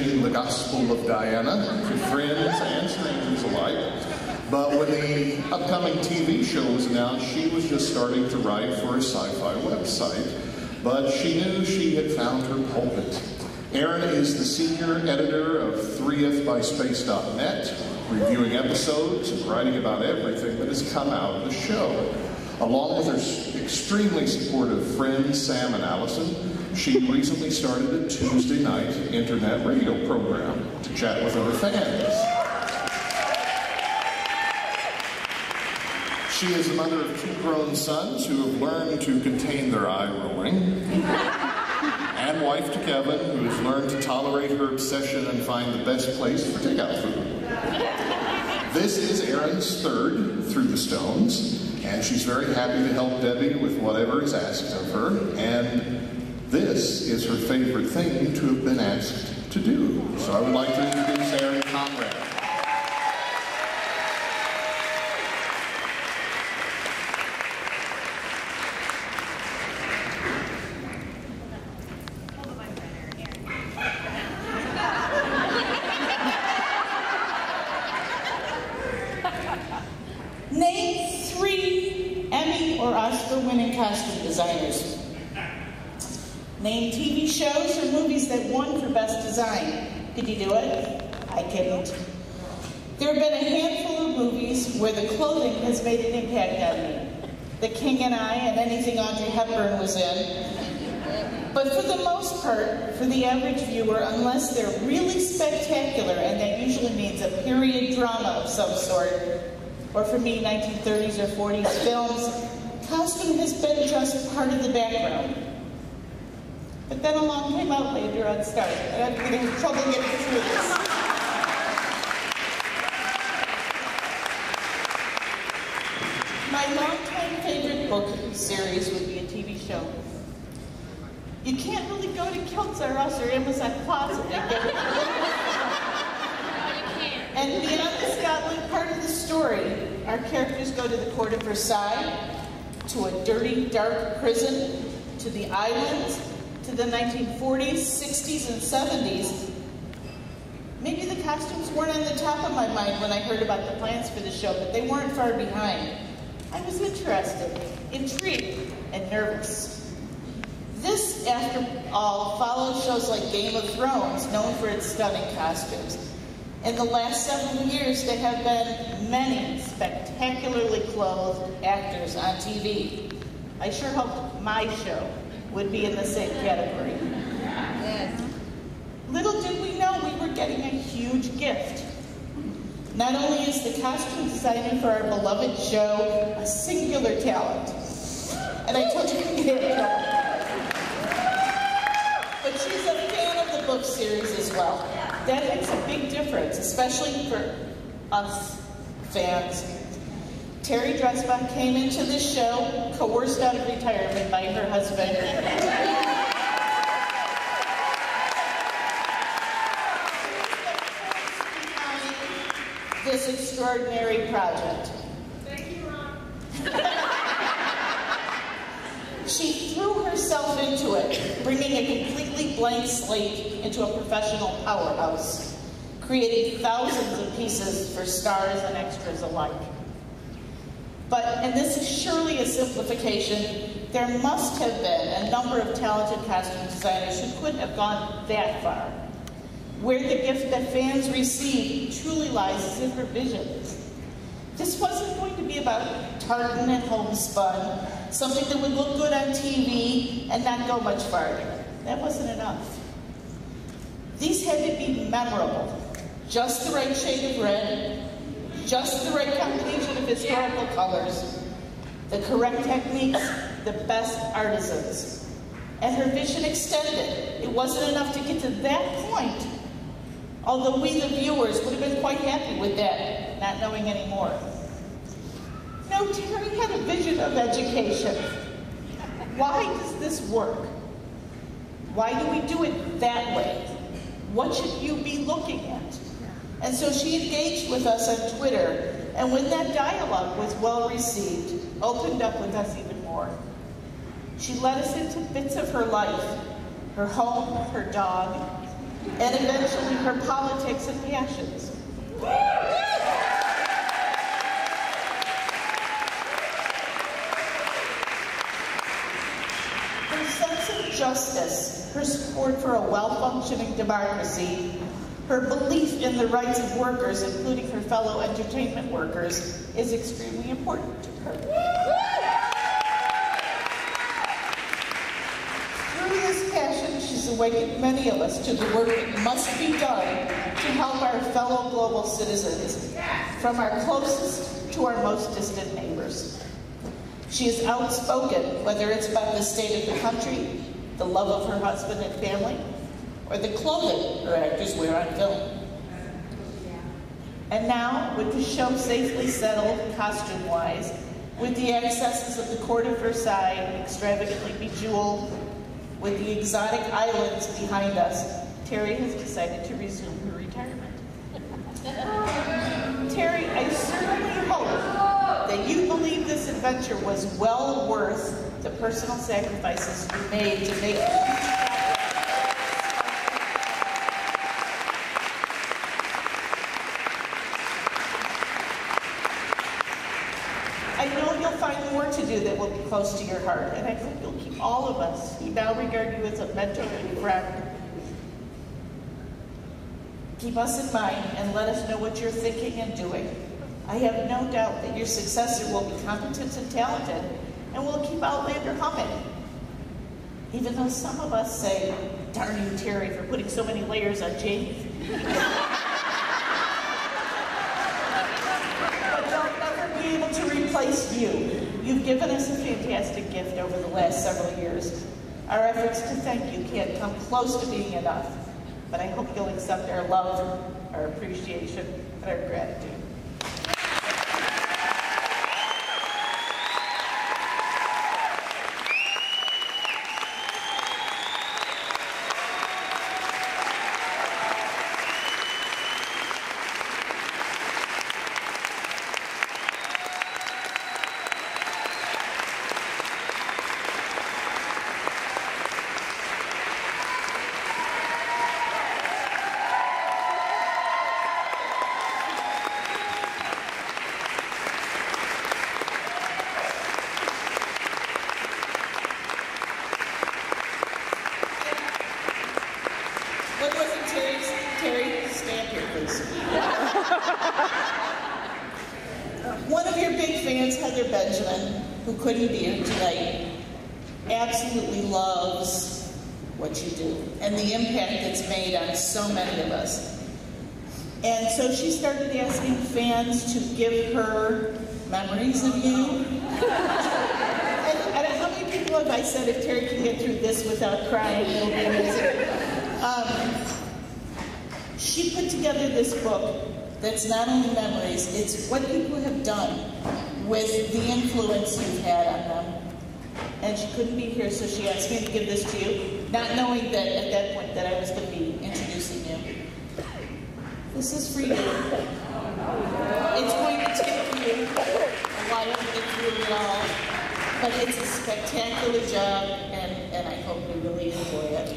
preaching the gospel of Diana to friends and strangers alike. But when the upcoming TV show was announced, she was just starting to write for a sci-fi website. But she knew she had found her pulpit. Erin is the senior editor of 3fbyspace.net, reviewing episodes and writing about everything that has come out of the show. Along with her extremely supportive friends Sam and Allison, she recently started a Tuesday night internet radio program to chat with other fans. She is the mother of 2 grown sons who have learned to contain their eye rolling, and wife to Kevin, who has learned to tolerate her obsession and find the best place for takeout food. This is Erin's 3rd Through the Stones, and she's very happy to help Debbie with whatever is asked of her, and this is her favorite thing to have been asked to do. So I would like to introduce Erin Conrad. Name 3 Emmy or Oscar-winning costume designers. Name TV shows or movies that won for Best Design. Could you do it? I couldn't. There have been a handful of movies where the clothing has made an impact on me. The King and I and anything Audrey Hepburn was in. But for the most part, for the average viewer, unless they're really spectacular, and that usually means a period drama of some sort, or for me, 1930s or 40s films, costume has been just part of the background. But then along came Outlander on Start, and I'm going to have trouble getting through this. My longtime favorite book series would be a TV show. You can't really go to Kilts R Us or Amazon Closet and get it. And beyond the Scotland part of the story, our characters go to the court of Versailles, to a dirty, dark prison, to the islands, to the 1940s, 60s, and 70s. Maybe the costumes weren't on the top of my mind when I heard about the plans for the show, but they weren't far behind. I was interested, intrigued, and nervous. This, after all, followed shows like Game of Thrones, known for its stunning costumes. In the last several years, there have been many spectacularly clothed actors on TV. I sure hoped my show would be in the same category. Yes. Little did we know we were getting a huge gift. Not only is the costume designer for our beloved show a singular talent, and I told you to get it, but she's a fan of the book series as well. That makes a big difference, especially for us fans. Terry Dresbach came into this show coerced out of retirement by her husband. This extraordinary project. Thank you, Ron. She threw herself into it, bringing a completely blank slate into a professional powerhouse, creating thousands of pieces for stars and extras alike. But, and this is surely a simplification, there must have been a number of talented costume designers who couldn't have gone that far. Where the gift that fans receive truly lies is in her vision. This wasn't going to be about tartan and homespun, something that would look good on TV and not go much farther. That wasn't enough. These had to be memorable. Just the right shade of red, just the right combination of historical colors, the correct techniques, the best artisans. And her vision extended. It wasn't enough to get to that point, although we, the viewers, would have been quite happy with that, not knowing any more. No, Terry had a vision of education. Why does this work? Why do we do it that way? What should you be looking at? And so she engaged with us on Twitter, and when that dialogue was well received, opened up with us even more. She let us into bits of her life, her home, her dog, and eventually her politics and passions. Her sense of justice, her support for a well-functioning democracy, her belief in the rights of workers, including her fellow entertainment workers, is extremely important to her. Through this passion, she's awakened many of us to the work that must be done to help our fellow global citizens, from our closest to our most distant neighbors. She is outspoken, whether it's about the state of the country, the love of her husband and family, or the clothing her actors wear on film. And now, with the show safely settled costume-wise, with the excesses of the court of Versailles extravagantly bejeweled, with the exotic islands behind us, Terry has decided to resume her retirement. Terry, I certainly hope that you believe this adventure was well worth the personal sacrifices you made to make it. I know you'll find more to do that will be close to your heart, and I hope you'll keep all of us who now regard you as a mentor and friend. Keep us in mind and let us know what you're thinking and doing. I have no doubt that your successor will be competent and talented and will keep Outlander humming. Even though some of us say, darn you, Terry, for putting so many layers on Jamie. But they'll never be able to replace you. You've given us a fantastic gift over the last several years. Our efforts to thank you can't come close to being enough, but I hope you'll accept our love, our appreciation, and our gratitude. What was it, Terry, stand here, please. One of your big fans, Heather Benjamin, who couldn't be here tonight, absolutely loves what you do and the impact it's made on so many of us. And so she started asking fans to give her memories of you. And how many people have I said, if Terry can get through this without crying, it'll be amazing. She put together this book that's not only memories, it's what people have done with the influence you've had on them. And she couldn't be here, so she asked me to give this to you, not knowing that at that point that I was going to be introducing you. This is for you. It's going to take you a while to get through it all, but it's a spectacular job, and I hope you really enjoy it.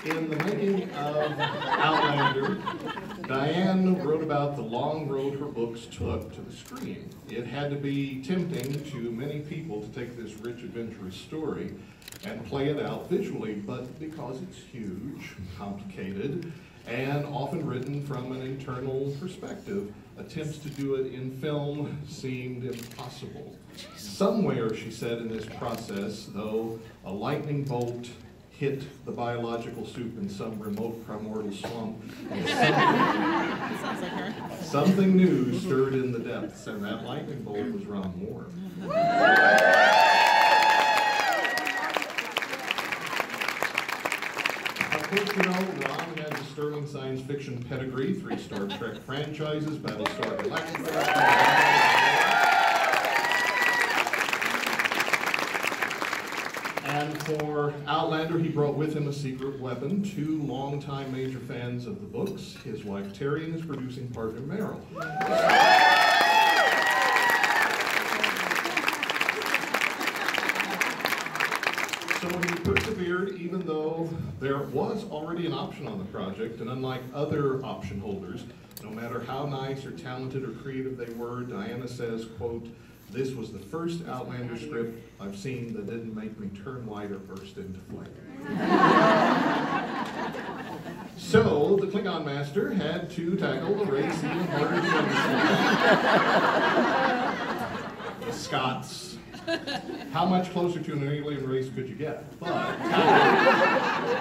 In the making of Outlander, Diane wrote about the long road her books took to the screen. It had to be tempting to many people to take this rich, adventurous story and play it out visually, but because it's huge, complicated, and often written from an internal perspective, attempts to do it in film seemed impossible. Somewhere, she said, in this process, though, a lightning bolt hit the biological soup in some remote primordial swamp, and something new stirred in the depths, and that lightning bolt was Ron Moore. Of course, you know, Ron has a sterling science fiction pedigree, 3 Star Trek franchises, Battlestar Galactica. And for Outlander, he brought with him a secret weapon, 2 longtime major fans of the books, his wife Terry and his producing partner Meryl. So he persevered even though there was already an option on the project, and unlike other option holders, no matter how nice or talented or creative they were, Diana says, quote, "This was the first Outlander script I've seen that didn't make me turn white or burst into flame." So the Klingon master had to tackle the race even harder than the Scots. How much closer to an alien race could you get? But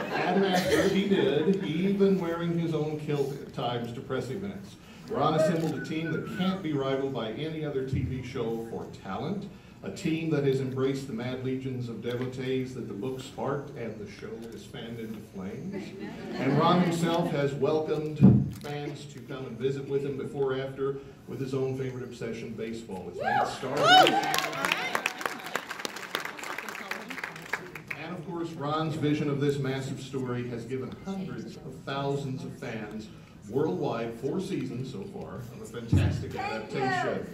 and master he did, even wearing his own kilt at times to press events. Ron assembled a team that can't be rivaled by any other TV show for talent, a team that has embraced the mad legions of devotees that the book sparked and the show has fanned into flames. And Ron himself has welcomed fans to come and visit with him before or after with his own favorite obsession, baseball. It's made Star Wars. And of course, Ron's vision of this massive story has given hundreds of thousands of fans worldwide 4 seasons so far of a fantastic adaptation.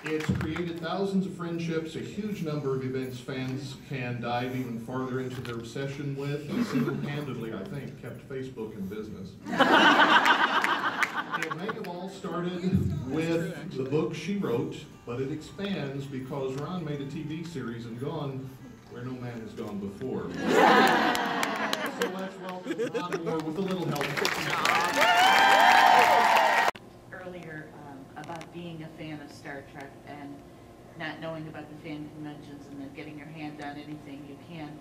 It's created thousands of friendships, a huge number of events fans can dive even farther into their obsession with, and single-handedly, I think, kept Facebook in business. It may have all started with the book she wrote, but it expands because Ron made a TV series and gone where no man has gone before. So let's welcome Ron Moore with a little help. Earlier about being a fan of Star Trek and not knowing about the fan conventions and then getting your hand on anything you can.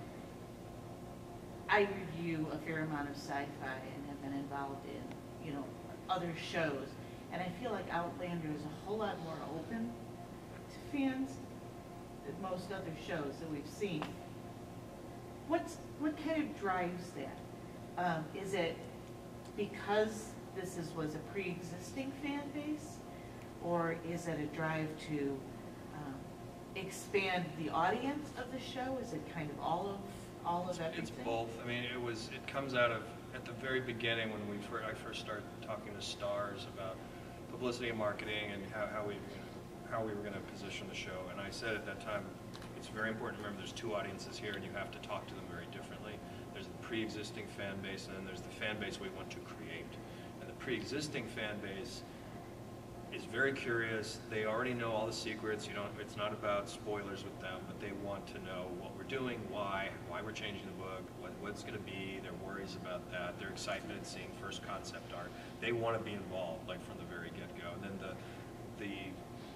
I review a fair amount of sci-fi and have been involved in, you know, other shows, and I feel like Outlander is a whole lot more open to fans than most other shows that we've seen. What kind of drives that? Is it because this was a pre-existing fan base, or is it a drive to expand the audience of the show? Is it kind of all of everything? It's both. I mean, it comes out of, at the very beginning when I first started talking to stars about publicity and marketing and how we were going to position the show. And I said at that time, it's very important to remember there's 2 audiences here and you have to talk to them very differently. There's the pre-existing fan base and then there's the fan base we want to create. And the pre-existing fan base is very curious. They already know all the secrets. It's not about spoilers with them, but they want to know what we're doing, why we're changing the book, what's going to be, their worries about that, their excitement at seeing first concept art. They want to be involved, like from the very get-go. And then the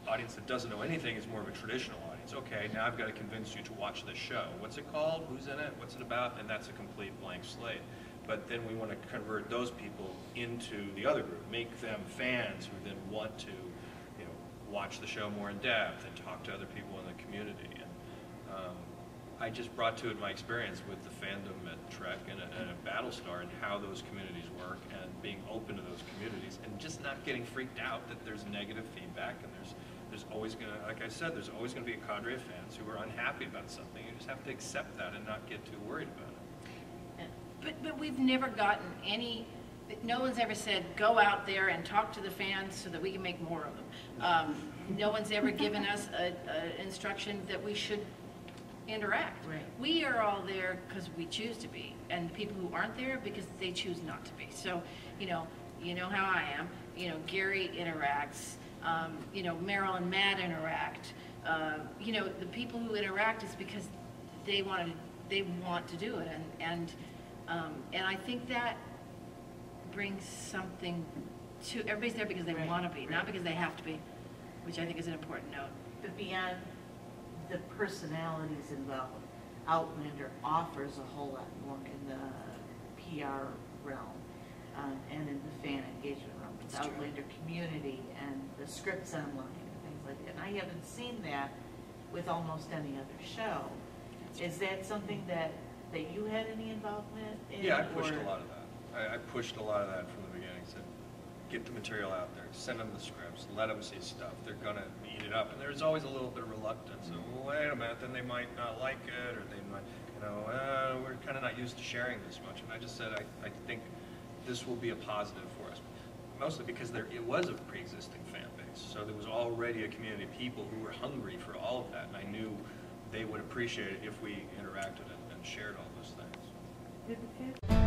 audience that doesn't know anything is more of a traditional audience. Okay, now I've got to convince you to watch this show. What's it called? Who's in it? What's it about? And that's a complete blank slate. But then we want to convert those people into the other group, make them fans who then want to, you know, watch the show more in depth and talk to other people in the community. And I just brought to it my experience with the fandom at Trek and at Battlestar and how those communities work and being open to those communities and just not getting freaked out that there's negative feedback and there's always going to, like I said, there's always going to be a cadre of fans who are unhappy about something. You just have to accept that and not get too worried about it. But we've never gotten any, no one's ever said, go out there and talk to the fans so that we can make more of them. No one's ever given us an instruction that we should interact. Right. We are all there because we choose to be, and the people who aren't there because they choose not to be. So, you know how I am. You know, Gary interacts. You know, Meryl and Matt interact. You know, the people who interact is because they want to do it, and I think that brings something to everybody's there because they want to be, not because they have to be, which I think is an important note. But beyond the personalities involved, Outlander offers a whole lot more in the PR realm and in the fan engagement realm. It's Outlander community and the scripts online and things like that. And I haven't seen that with almost any other show. Is that something that you had any involvement in? Yeah, I pushed a lot of that. I pushed a lot of that from the beginning. Said, get the material out there, send them the scripts, let them see stuff. They're gonna eat it up, and there's always a little bit of reluctance. So, well, wait a minute, then they might not like it, or they might, we're kind of not used to sharing this much. And I just said, I think this will be a positive for us, mostly because it was a pre-existing fan base. So there was already a community of people who were hungry for all of that, and I knew they would appreciate it if we interacted and shared all those things.